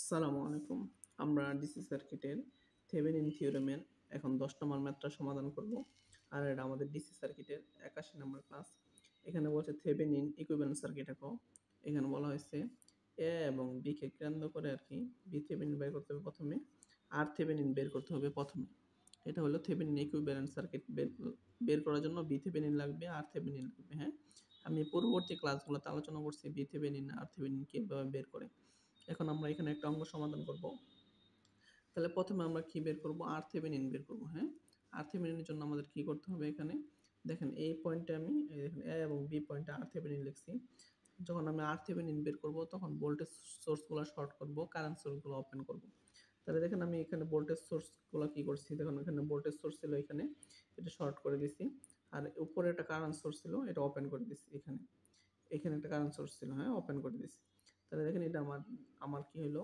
আসসালামু আলাইকুম। আমরা ডিসি সার্কিটের থেভেনিন থিওরেমের এখন ১০ নম্বর ম্যাথটা সমাধান করব। আর এটা আমাদের ডিসি সার্কিটের ৮১ নম্বর ক্লাস। এখানে বলছে থেভেনিন ইকুইভ্যালেন্ট সার্কিট আঁকো। এখানে বলা হয়েছে এ এবং বি কে কেন্দ্র করে আরকি বি থেভেনিন বের করতে হবে প্রথমে, আর থেভেনিন বের করতে হবে প্রথমে। এটা হলো থেভেনিন ইকুইভ্যালেন্ট সার্কিট বের করার জন্য বি থেভেনিন লাগবে, আর থেভেনিন লাগবে, হ্যাঁ? আমি পূর্ববর্তী ক্লাসগুলোতে আলোচনা করছি বি থেভেনিন, আর থেভেনিন কিভাবে বের করে। এখন আমরা এখানে একটা অঙ্ক সমাধান করব। তাহলে প্রথমে আমরা কি বের করব? RThevenin বের করব, হ্যাঁ? RThevenin এর জন্য আমাদের কি করতে হবে এখানে? দেখেন এই পয়েন্টে আমি এই দেখেন A এবং B পয়েন্টে RThevenin লিখছি। যখন আমি RThevenin বের করব তখন ভোল্টেজ সোর্সগুলো শর্ট করব, কারেন্ট সোর্সগুলো ওপেন করব। তাহলে দেখেন আমি এখানে ভোল্টেজ সোর্সগুলো কি করছি? দেখুন এখানে ভোল্টেজ সোর্স ছিল এখানে, এটা শর্ট করে দিছি। আর উপরে একটা কারেন্ট সোর্স ছিল, এটা ওপেন করে দিছি এখানে। এখানে একটা কারেন্ট সোর্স ছিল, হ্যাঁ? ওপেন করে দিছি। তাহলে দেখেন এটা আমার আমার কি হলো?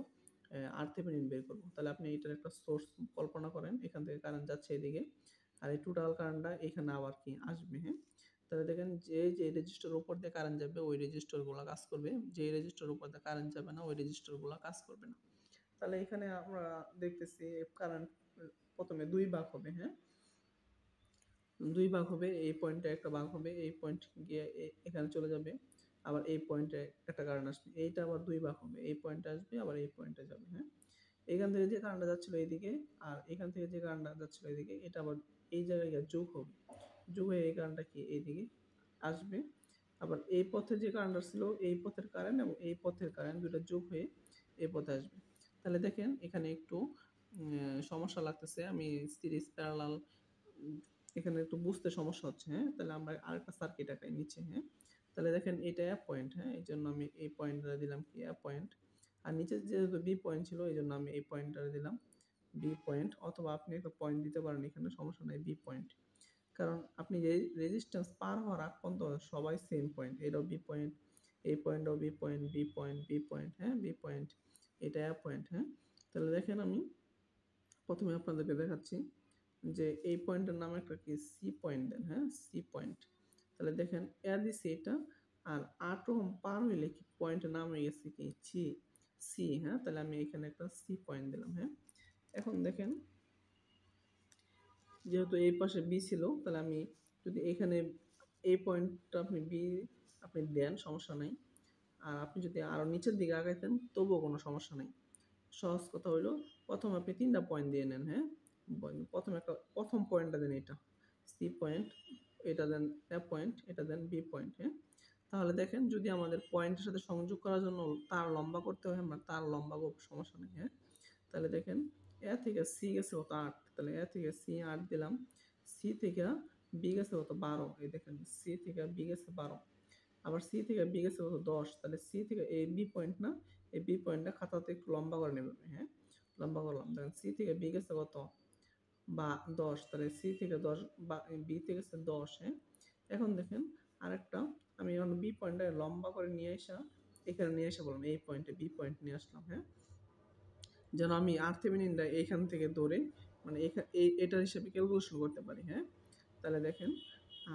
RThevenin বের করব। তাহলে আপনি এটার একটা সোর্স কল্পনা করেন। এখান থেকে কারেন্ট যাচ্ছে এদিকে। আর এই টোটাল কারেন্টটা এখানে আবার কি আসবে, হ্যাঁ? তাহলে দেখেন যে রেজিস্টরের উপর দিয়ে কারেন্ট যাবে ওই রেজিস্টরগুলো কাজ করবে। যে রেজিস্টরের উপর দিয়ে কারেন্ট যাবে না ওই রেজিস্টরগুলো কাজ করবে না। তাহলে এখানে আমরা দেখতেছি কারেন্ট প্রথমে ২ ভাগ হবে, হ্যাঁ? ২ ভাগ হবে, এই পয়েন্টে একটা ভাগ হবে, এই পয়েন্ট গিয়ে এখানে চলে যাবে। আবার এই পয়েন্টে একটা কারেন্ট আসবে। এইটা আবার ২ ভাগ হবে। এই পয়েন্টে আসবে, আবার এই পয়েন্টে যাবে, হ্যাঁ? এখান থেকে যে কারেন্টটা যাচ্ছিল এইদিকে, আর এখান থেকে যে কারেন্টটা যাচ্ছিল এইদিকে, এটা আবার এই জায়গায় গিয়ে যোগ হবে। যোগ হয়ে এই কারেন্টটা কি এইদিকে আসবে। আবার এই পথে যে কারেন্ট আসছিল, এই পথের কারেন্ট এবং এই পথের কারেন্ট ২ টা যোগ হয়ে এই পথে আসবে। তাহলে দেখেন এখানে একটু সমস্যা লাগতেছে। আমি সিরিজ প্যারালাল এখানে একটু বুঝতে সমস্যা হচ্ছে, হ্যাঁ? তাহলে আমরা আরেকটা সার্কিট আঁকাই নিচে, হ্যাঁ? তাহলে দেখেন এটা A পয়েন্ট, হ্যাঁ? এইজন্য আমি এই পয়েন্টটা দিলাম কি A পয়েন্ট। আর নিচে যেহেতু B পয়েন্ট ছিল এইজন্য আমি এই পয়েন্টটা দিলাম B পয়েন্ট, অথবা আপনি একটা পয়েন্ট দিতে পারেন এখানে, সমস্যা নাই, B পয়েন্ট। কারণ আপনি যে রেজিস্ট্যান্স পার হওয়ার আগ পর্যন্ত সবাই সেম পয়েন্ট। এটাও B পয়েন্ট, এই পয়েন্টটাও B point, B point, B point, হ্যাঁ? B point. এটা A পয়েন্ট, হ্যাঁ? তাহলে দেখেন আমি প্রথমে আপনাদেরকে দেখাচ্ছি যে এই পয়েন্টের নাম একটা কি সি পয়েন্ট দেন, হ্যাঁ? C point. তাহলে দেখেন দিছি এটা, আর ৮ ওহম পার হইলে কি পয়েন্টের নাম হয়ে গেছে কি সি, হ্যাঁ? তাহলে আমি এখানে একটা সি পয়েন্ট দিলাম, হ্যাঁ? এখন দেখেন যেহেতু এই পাশে বি ছিল, তাহলে আমি যদি এখানে এই পয়েন্টটা আপনি দেন সমস্যা নাই। আর আপনি যদি আরো নিচের দিকে আগাইতেন তবুও কোনো সমস্যা নাই। সহজ কথা হইলো প্রথম আপনি ৩ টা পয়েন্ট দিয়ে নেন, হ্যাঁ? প্রথম পয়েন্টটা দেন এটা। সি পয়েন্ট, এটা দেন এ পয়েন্ট, এটা দেন বি পয়েন্ট, হ্যাঁ? তাহলে দেখেন যদি আমাদের পয়েন্টের সাথে সংযোগ করার জন্য তার লম্বা করতে হয়, আমরা তার লম্বা করব, সমস্যা নেই, হ্যাঁ? তাহলে দেখেন এ থেকে সি গেছে কত ৮, তাহলে এ থেকে সি ৮ দিলাম। সি থেকে বি গেছে কত ১২, এই দেখেন সি থেকে বি গেছে ১২। আবার সি থেকে বি গেছে কত ১০, তাহলে সি থেকে এই বি পয়েন্ট না, এই বি পয়েন্টটা খাতাতে একটু লম্বা করে নেবেন, হ্যাঁ? লম্বা করলাম। দেখেন সি থেকে বি গেছে কত? বা ১০, তাহলে সি থেকে ১০ বা বি থেকে গেছে ১০, হ্যাঁ? এখন দেখেন আরেকটা, আমি এখন বি পয়েন্টটা লম্বা করে নিয়ে আইসা এখানে নিয়ে এসে বললাম এই পয়েন্টে বি পয়েন্ট নিয়ে আসলাম, হ্যাঁ? যেন আমি RTheveninটা এইখান থেকে ধরে মানে এটার হিসেবে ক্যালকুলেশন করতে পারি, হ্যাঁ? তাহলে দেখেন,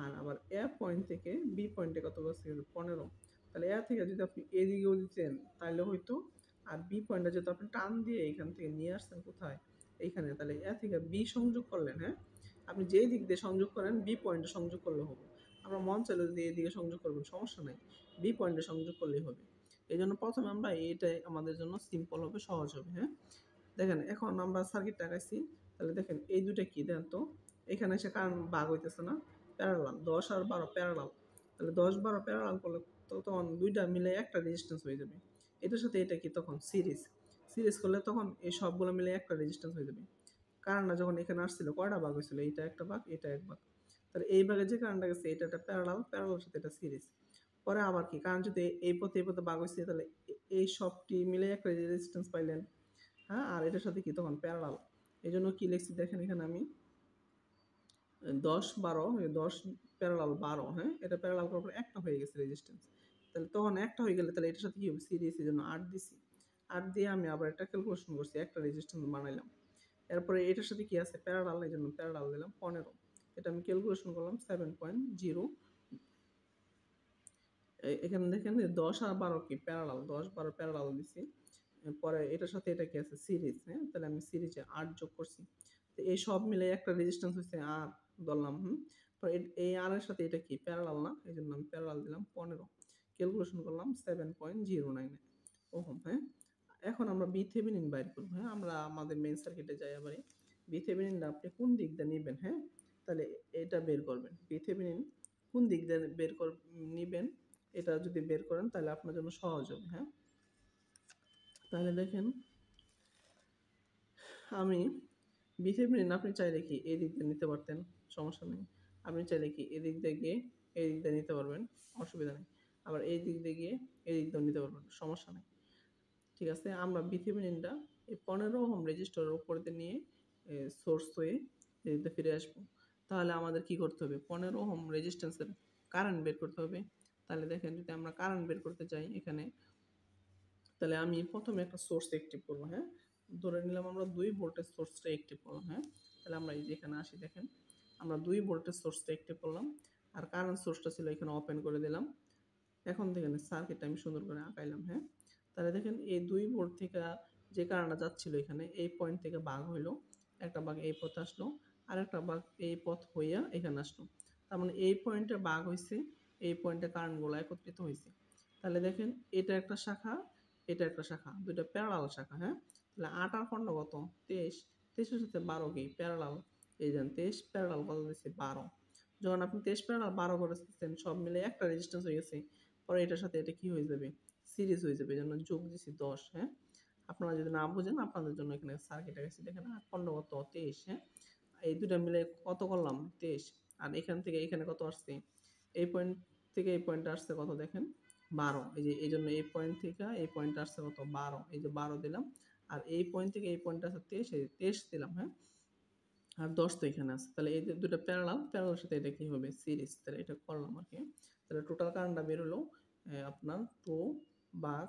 আর আবার এ পয়েন্ট থেকে বি পয়েন্টে কত গেছে ১৫। তাহলে এ থেকে যদি আপনি এদিকেও দিতেন তাহলে হয়তো, আর বি পয়েন্টটা যেহেতু আপনি টান দিয়ে এখান থেকে নিয়ে আসছেন কোথায়? এইখানে, তাহলে এ থেকে বি সংযোগ করলেন, হ্যাঁ? আপনি যেই দিক দিয়ে সংযোগ করেন বি পয়েন্টে সংযোগ করলে হবে। আমরা মন চাইলে যদি এদিকে সংযোগ করবেন সমস্যা নাই। বি পয়েন্টে সংযোগ করলেই হবে। এজন্য প্রথমে আমরা এটাই আমাদের জন্য সিম্পল হবে, সহজ হবে, হ্যাঁ? দেখেন এখন আমরা সার্কিটটা আঁকাইছি। তাহলে দেখেন এই ২ টা কি দেন তো? এখানে এসে কারেন্ট ভাগ হইতেছে না? প্যারালাল। ১০ আর ১২ প্যারালাল। তাহলে ১০-১২ প্যারালাল করলে তখন ২ টা মিলে একটা রেজিস্ট্যান্স হয়ে যাবে। এটার সাথে এটা কি তখন সিরিজ। সিরিজ করলে তখন এই সবগুলো মিলে একটা রেজিস্ট্যান্স হয়ে যাবে। কারেন্টটা যখন এখানে আসছিল কয়টা ভাগ হইছিল? এইটা একটা ভাগ, এটা এক ভাগ। তাহলে এই ভাগে যে কারেন্টটা গেছে এটা একটা প্যারালাল, প্যারালালের সাথে এটা সিরিজ। পরে আবার কি কারেন্ট যদি এই পথে ভাগ হইছে, তাহলে এই সবটি মিলে একটা রেজিস্ট্যান্স পাইলেন। হ্যাঁ? আর এটার সাথে কি তখন প্যারালাল। এজন্য কি লিখছি দেখেন এখানে আমি ১০-১২, ১০ প্যারালাল ১২, হ্যাঁ? এটা প্যারালাল করার পর একটা হয়ে গেছে রেজিস্ট্যান্স। তাহলে তখন একটা হয়ে গেলে তাহলে এটার সাথে কি হবে? সিরিজ, এজন্য ৮ দিছি। ৮ দিয়ে আমি আবার একটা ক্যালকুলেশন করছি, একটা রেজিস্ট্যান্স বানাইলাম। এরপরে এটার সাথে কি আছে? প্যারালাল, এজন্য প্যারালাল দিলাম ১৫। এটা আমি ক্যালকুলেশন করলাম 7.0। এখানে দেখেন যে ১০ আর ১২ কি প্যারালাল, ১০-১২ প্যারালাল দিছি। পরে এটার সাথে এটা কি আছে সিরিজ, হ্যাঁ তাহলে আমি সিরিজে 8 যোগ করছি। তো এই সব মিলে একটা রেজিস্ট্যান্স হচ্ছে R ধরলাম, পরে এই R এর সাথে এটা কি প্যারালাল না, এজন্য আমি প্যারালাল দিলাম 15, ক্যালকুলেশন করলাম 7.09 ওহম, হ্যাঁ। এখন আমরা VThevenin বাইর করব, হ্যাঁ আমরা আমাদের মেইন সার্কিটে যাই এবারে। VThevenin আপনি কোন দিক দিয়ে নিবেন, হ্যাঁ তাহলে এটা বের করবেন। VThevenin কোন দিক দিয়ে নিবেন, এটা যদি বের করেন তাহলে আপনার জন্য সহজ হবে, হ্যাঁ। তাহলে দেখেন আমি VThevenin আপনি চাইলে কি এই দিক দিয়ে নিতে পারতেন, সমস্যা নেই। আপনি চাইলে কি এদিক দিয়ে গিয়ে এই দিক দিয়ে নিতে পারবেন, অসুবিধা নেই। আবার এই দিক দিয়ে গিয়ে এই দিক দিয়েও নিতে পারবেন, সমস্যা নেই। ঠিক আছে? আমরা VTheveninটা এই 15 ওহম রেজিস্টরের উপর দিয়ে নিয়ে সোর্স হয়ে এদিকে ফিরে আসবো। তাহলে আমাদের কি করতে হবে? 15 ওহম রেজিস্ট্যান্সের কারেন্ট বের করতে হবে। তাহলে দেখেন যদি আমরা কারেন্ট বের করতে চাই এখানে, তাহলে আমি প্রথমে একটা সোর্স অ্যাক্টিভ করব, হ্যাঁ। ধরে নিলাম আমরা 2 ভোল্টেজ সোর্সটা অ্যাক্টিভ করলাম, হ্যাঁ। তাহলে আমরা এই যে এখানে আসি, দেখেন আমরা 2 ভোল্টেজ সোর্সটা অ্যাক্টিভ করলাম আর কারেন্ট সোর্সটা ছিল এখানে ওপেন করে দিলাম। এখন দেখেন সার্কিটটা আমি সুন্দর করে আঁকাইলাম, হ্যাঁ। তাহলে দেখেন এই 2 ভোল্ট থেকে যে কারেন্টটা যাচ্ছিল এখানে এই পয়েন্ট থেকে ভাগ হইলো, একটা ভাগ এই পথে আসলো, আরেকটা ভাগ এই পথ হইয়া এখানে আসলো। তার মানে এই পয়েন্টে ভাগ হইছে, এই পয়েন্টে কারেন্টগুলো একত্রিত হইছে। তাহলে দেখেন এটা একটা শাখা, এটা একটা শাখা, দুইটা প্যারালাল শাখা, হ্যাঁ। তাহলে 8 আর 15 কত? 23, 23 এর সাথে 12 কি প্যারালাল, এই যে 23 প্যারালাল কত দিচ্ছে 12। যখন আপনি 23 প্যারালাল 12 করে দিচ্ছেন সব মিলে একটা রেজিস্ট্যান্স হয়ে গেছে, পরে এটার সাথে এটা কি হয়ে যাবে সিরিজ হয়ে যাবে, এজন্য যোগ দিছি 10, হ্যাঁ। আপনারা যদি না বুঝেন আপনাদের জন্য এখানে সার্কিট আছে, দেখেন 8 15 কত 23, হ্যাঁ। এই দুইটা মিলে কত করলাম 23, আর এখান থেকে এখানে কত আসছে, এই পয়েন্ট থেকে এই পয়েন্টে আসছে কত দেখেন 12, এই যে এই জন্য এই পয়েন্ট থেকে এই পয়েন্টে আসছে কত 12, এই যে 12 দিলাম, আর এই পয়েন্ট থেকে এই পয়েন্টে আসছে 23, এই 23 দিলাম, হ্যাঁ। আর 10 তো এখানে আছে, তাহলে এই যে দুটো প্যারালাল, প্যারালালের সাথে এটা কি হবে সিরিজ, তাহলে এটা করলাম আর কি। তাহলে টোটাল কারেন্টটা বের হলো আপনার 2 ভাগ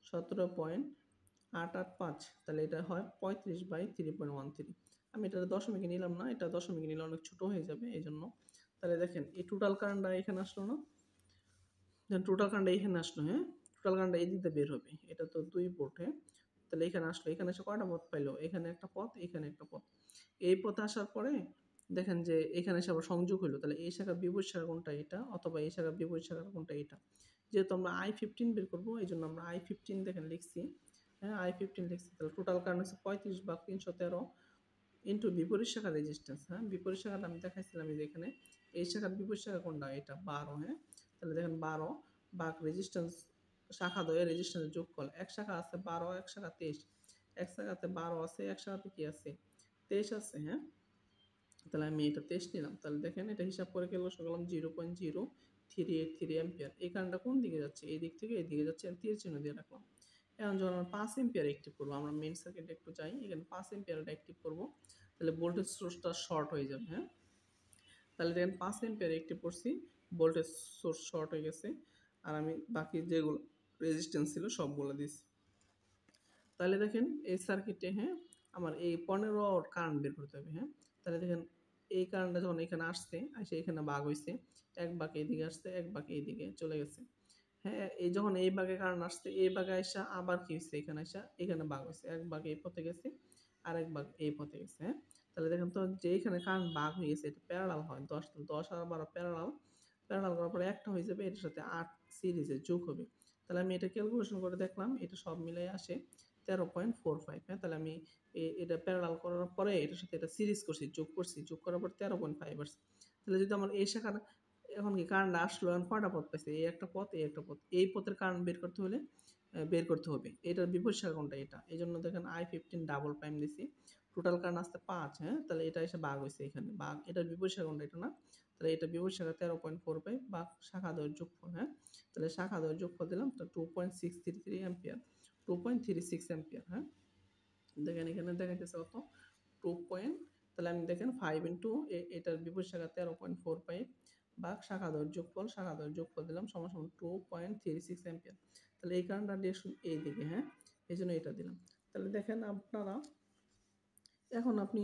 17.885, তাহলে এটা হয় 35/3.13। আমি এটা দশমিকে নিলাম না, এটা দশমিকে নিলে অনেক ছোট হয়ে যাবে এই জন্য। তাহলে দেখেন এই টোটাল কারেন্টটা এখানে আসলো না, দেন টোটাল কারেন্টটা এখানে আসলো, হ্যাঁ। টোটাল কারেন্টটা এই দিক দিয়ে বের হবে, এটা তো 2 ভোল্ট, হ্যাঁ। তাহলে এখানে আসলো, এখানে এসে কয়টা পথ পাইলো, এখানে একটা পথ, এখানে একটা পথ। এই পথে আসার পরে দেখেন যে এখানে এসে আবার সংযোগ হইলো, তাহলে এই শাখার বিপরীত শাখা কোনটা এটা, অথবা এই শাখার বিপরীত শাখা কোনটা এটা। যেহেতু আমরা I15 বের করবো এই জন্য আমরা I15 দেখেন লিখছি, হ্যাঁ I15 লিখছি। তাহলে টোটাল কারেন্ট হচ্ছে 35 ভাগ 313 ইন্টু বিপরীত শাখার রেজিস্ট্যান্স, হ্যাঁ। বিপরীত শাখাটা আমি দেখাইছিলাম এই যে এখানে, এই শাখার বিপরীত শাখা কোনটা এটা 12, হ্যাঁ। তাহলে দেখেন 12 ভাগ রেজিস্ট্যান্স, শাখা দ্বয়ের রেজিস্ট্যান্সের যোগফল, এক শাখা আছে 12, এক শাখা 23, এক শাখাতে 12 আছে, এক শাখাতে কি আছে 23 আছে, হ্যাঁ। তাহলে আমি এটা 23 নিলাম, তাহলে দেখেন এটা হিসাব করে ক্যালকুলেশন করলাম 0.0383 অ্যাম্পিয়ার। এই কারেন্টটা কোন দিকে যাচ্ছে, এই দিক থেকে এই দিকে যাচ্ছে, আমি তীর চিহ্ন দিয়ে রাখলাম। এখন যখন আমরা 5 এম্পিয়ার অ্যাক্টিভ করবো, আমরা মেইন সার্কিটে একটু যাই, এখানে 5 এম্পিয়ারটা অ্যাক্টিভ করবো, তাহলে ভোল্টেজ সোর্সটা শর্ট হয়ে যাবে, হ্যাঁ। তাহলে দেখেন 5 এম্পিয়ার অ্যাক্টিভ করছি, ভোল্টেজ সোর্স শর্ট হয়ে গেছে, আর আমি বাকি যেগুলো রেজিস্ট্যান্স ছিল সবগুলো দিছি। তাহলে দেখেন এই সার্কিটে, হ্যাঁ, আমার এই 15 কারেন্ট বের করতে হবে, হ্যাঁ। তাহলে দেখেন এই কারেন্টটা যখন এখানে আসছে, এসে এখানে ভাগ হইছে, এক ভাগ এইদিকে আসছে, এক ভাগ এইদিকে চলে গেছে, হ্যাঁ। এই যখন এই ভাগে কারেন্ট আসছে, এই ভাগে আইসা আবার কি হইছে, এখানে আইসা এখানে ভাগ হইছে, এক ভাগ এই পথে গেছে, আরেক ভাগ এই পথে গেছে, হ্যাঁ। তাহলে দেখেন তো যে এখানে কারেন্ট ভাগ হয়ে গেছে, এটা প্যারালাল হয় 10, 10 আর 12 প্যারালাল, প্যারালাল করার পরে একটা হয়ে যাবে, এটার সাথে 8 সিরিজে যোগ হবে। তাহলে আমি এটা ক্যালকুলেশন করে দেখলাম, এটা সব মিলাই আসে 13.45, হ্যাঁ। তাহলে আমি এটা প্যারালাল করার পরে এটার সাথে এটা সিরিজ করছি, যোগ করছি, যোগ করার পর 13.5 আসছে। তাহলে যদি আমার এই শাখার এখন কি কারেন্ট আসলো, এখন কয়টা পথ পাইছে, এই একটা পথ, এই একটা পথ, এই পথের কারেন্ট বের করতে হলে বের করতে হবে এটার বিপরীত শাখা কোনটা এটা, এই জন্য দেখেন I15 ডাবল প্রাইম দিছি, টোটাল কারেন্ট আসতে 5, হ্যাঁ। তাহলে এটা এসে ভাগ হয়েছে এখানে, ভাগ এটার বিপরীত শাখা কোনটা এটা না, তাহলে এটা বিপরীত শাখা 13.45 ভাগ শাখা দ্বয়ের যোগফল, হ্যাঁ। তাহলে শাখা দ্বয়ের যোগফল দিলাম, তো 2.633 অ্যাম্পিয়ার, 2.36 অ্যাম্পিয়ার, হ্যাঁ। দেখেন এখানে দেখাইতেছে কত 2 পয়েন্ট, তাহলে আমি দেখেন 5 ইন্টু এটার বিপরীত শাখা 13.45 ভাগ শাখা দ্বয়ের যোগফল, শাখা দ্বয়ের যোগফল দিলাম সমান সমান 2.36 অ্যাম্পিয়ার। তাহলে এই কারেন্টটা ডিরেকশন এই দিকে, হ্যাঁ, এই জন্য এটা দিলাম। তাহলে দেখেন আপনারা এখন আপনি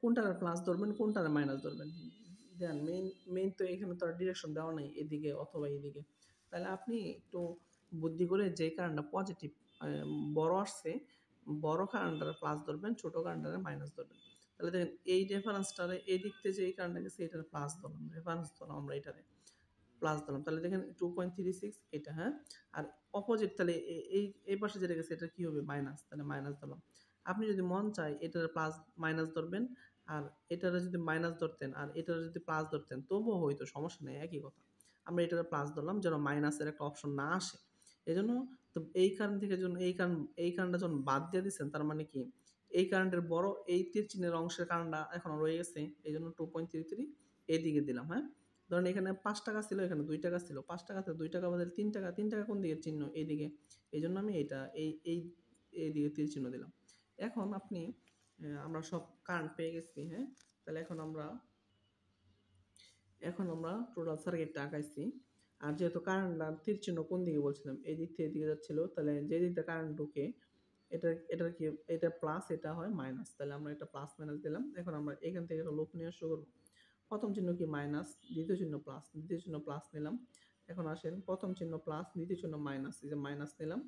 কোনটার প্লাস ধরবেন, কোনটার মাইনাস ধরবেন, দেন মেইন তো এখানে তো আর ডিরেকশন দেওয়া নাই এদিকে অথবা এইদিকে। তাহলে আপনি একটু বুদ্ধি করে যে কারেন্টটা পজিটিভ বড় আসছে, বড় কারেন্টটারে প্লাস ধরবেন, ছোট কারেন্টটারে মাইনাস ধরবেন। তাহলে দেখেন এই রেফারেন্সটারে এদিক থেকে যে এই কারেন্টটা গেছে এটারে প্লাস ধরলাম, রেফারেন্স ধরলাম আমরা এটারে প্লাস ধরলাম। তাহলে দেখেন 2.36 এটা, হ্যাঁ? আর অপোজিট তাহলে এই পাশে যেটা গেছে এটা কি হবে? মাইনাস। তাহলে মাইনাস ধরলাম। আপনি যদি মন চায় এটার প্লাস মাইনাস ধরবেন, আর এটারে যদি মাইনাস ধরতেন আর এটারে যদি প্লাস ধরতেন তবুও হইতো, সমস্যা নেই, একই কথা। আমরা এটারে প্লাস ধরলাম যেন মাইনাসের একটা অপশন না আসে। এজন্য তো এই কারণ থেকে যখন এই কারণটা যখন বাদ দিয়ে দিচ্ছেন তার মানে কি? এই কারেন্টের বড় এই তীর চিহ্নের অংশের কারণটা এখনো রয়ে গেছে। এইজন্য 2.33 এদিকে দিলাম, হ্যাঁ? ধরেন এখানে ৳৫ ছিল, এখানে ৳২ ছিল। ৳৫ থেকে ৳২ বাদে ৳৩, ৳৩ কোন দিকের চিহ্ন? এইদিকে। এইজন্য আমি এটা এইদিকে তীর চিহ্ন দিলাম। এখন আপনি আমরা সব কারেন্ট পেয়ে গেছি, হ্যাঁ? তাহলে এখন আমরা টোটাল সার্কিটটা আঁকাইছি। আর যেহেতু কারেন্টটা তীর চিহ্ন কোন দিকে বলছিলাম? এদিক থেকে এদিকে যাচ্ছিল। তাহলে যে দিক দিয়ে কারেন্ট ঢুকে এটার কি এটা প্লাস এটা হয় মাইনাস। তাহলে আমরা এটা প্লাস মাইনাস দিলাম। এখন আমরা এখান থেকে একটা লুপ নেওয়া শুরু করব। প্রথম চিহ্ন কি মাইনাস, দ্বিতীয় চিহ্ন প্লাস, দ্বিতীয় চিহ্ন প্লাস নিলাম। এখন আসেন প্রথম চিহ্ন প্লাস, দ্বিতীয় চিহ্ন মাইনাস, এই যে মাইনাস নিলাম।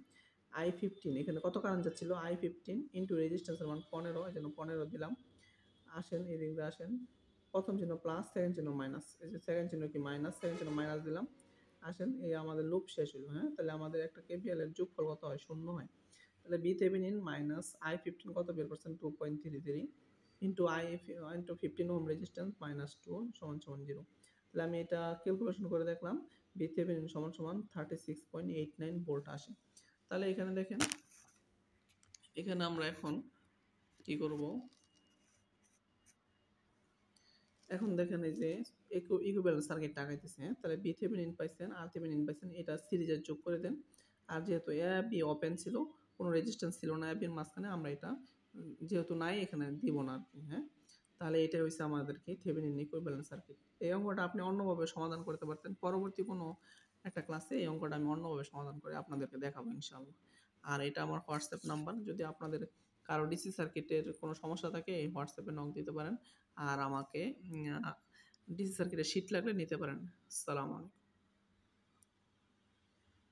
I15 এখানে কত কারেন্ট যাচ্ছিল? I15 ইনটু রেজিস্ট্যান্সের মান 15, এজন্য 15 দিলাম। আসেন এদিক দিয়ে আসেন। প্রথম চিহ্ন প্লাস, সেকেন্ড চিহ্ন মাইনাস। এই যে সেকেন্ড চিহ্ন কি মাইনাস, সেকেন্ড চিহ্ন মাইনাস দিলাম। আসেন এই আমাদের লুপ শেষ হলো, হ্যাঁ? তাহলে আমাদের একটা কেপিএল এর যোগফল কত হয়? 0 হয়। তাহলে VThevenin মাইনাস I15 কত বের করছেন? 2.33 into into 15 ohm resistance minus 2 সমান সমান 0। তাহলে আমি এটা ক্যালকুলেশন করে দেখলাম। VThevenin সমান সমান 36.89 ভোল্ট আসে। তাহলে এখানে দেখেন, এখানে আমরা এখন কি করব? এখন দেখেন এই যে ইকুইভ্যালেন্ট সার্কিটটা আঁকাইতেছে, হ্যাঁ? তাহলে VThevenin পাইছেন, RThevenin পাইছেন, এটা সিরিজের যোগ করে দেন। আর যেহেতু A B ওপেন ছিল, কোনো রেজিস্ট্যান্স ছিল না A B এর মাঝখানে, আমরা এটা যেহেতু নাই এখানে দিব না আরকি, হ্যাঁ? তাহলে এটাই হইছে আমাদের কি থেভেনিন ইকুইভ্যালেন্ট সার্কিট। এই অঙ্কটা আপনি অন্যভাবে সমাধান করতে পারতেন। পরবর্তী কোনো একটা ক্লাসে এই অঙ্কটা আমি অন্যভাবে সমাধান করে আপনাদেরকে দেখাবো ইনশাআল্লাহ। আর এটা আমার হোয়াটসঅ্যাপ নাম্বার। যদি আপনাদের কারো ডিসি সার্কিটের কোনো সমস্যা থাকে এই হোয়াটসঅ্যাপে নক দিতে পারেন। আর আমাকে ডিসি সার্কিটের শীট লাগলে নিতে পারেন। আসসালামু আলাইকুম।